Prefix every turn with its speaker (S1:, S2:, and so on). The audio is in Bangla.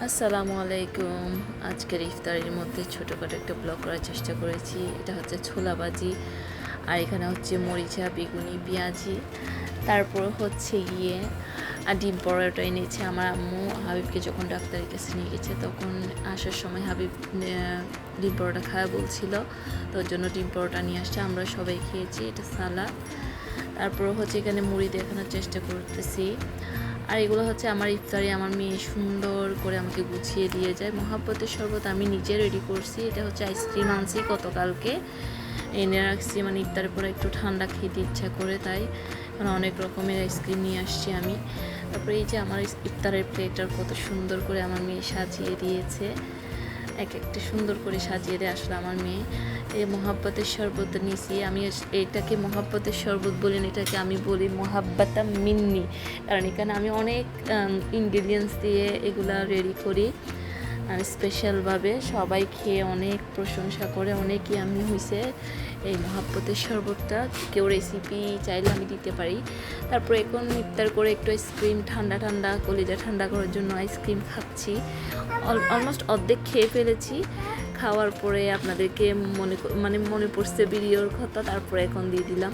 S1: আসসালামু আলাইকুম। আজকের ইফতারের মধ্যে ছোটোখাটো একটা ব্লগ করার চেষ্টা করেছি। এটা হচ্ছে ছোলা ভাজি, আর এখানে হচ্ছে মরিচা, বেগুনি, পেঁয়াজি, তারপর হচ্ছে গিয়ে ডিম পরোটা এনেছে আমার আম্মু। হাবিবকে যখন ডাক্তারের কাছে নিয়ে গেছে তখন আসার সময় হাবিব ডিম পরোটা খাওয়া বলছিল, তো ওর জন্য ডিম পরোটা নিয়ে আসছে। আমরা সবাই খেয়েছি। এটা সালাদ, তারপর হচ্ছে এখানে মুড়ি দেখানোর চেষ্টা করতেছি। আর এগুলো হচ্ছে আমার ইফতারে আমার মেয়ে সুন্দর করে আমাকে গুছিয়ে দিয়ে যায়। মহাব্বতের শরবত আমি নিজে রেডি করছি। এটা হচ্ছে আইসক্রিম আনছি গতকালকে, এনে রাখছি, মানে ইফতারের পরে একটু ঠান্ডা খেতে ইচ্ছা করে, তাই মানে অনেক রকমের আইসক্রিম নিয়ে আসছি আমি। তারপরে এই যে আমার ইফতারের প্লেটার কত সুন্দর করে আমার মেয়ে সাজিয়ে দিয়েছে, এক একটা সুন্দর করে সাজিয়ে দেয় আসলে আমার মেয়ে। এই মহাব্বতের শরবত নিছি আমি, এটাকে মহাব্বতের শরবত বলি না, এটাকে আমি বলি মহাব্বাতা মিন্নি, কারণ এখানে আমি অনেক ইনগ্রিডিয়েন্টস দিয়ে এগুলা রেডি করি স্পেশালভাবে। সবাই খেয়ে অনেক প্রশংসা করে, অনেকই আমি হয়েছে এই মহাব্বতের শরবতটা। কেউ রেসিপি চাইলে আমি দিতে পারি। তারপর এখন ইফতার করে একটু আইসক্রিম ঠান্ডা ঠান্ডা কলিজা ঠান্ডা করার জন্য আইসক্রিম খাচ্ছি। অলমোস্ট অর্ধেক খেয়ে ফেলেছি। খাওয়ার পরে আপনাদেরকে মনে পড়ছে ভিডিওর কথা, তারপরে এখন দিয়ে দিলাম।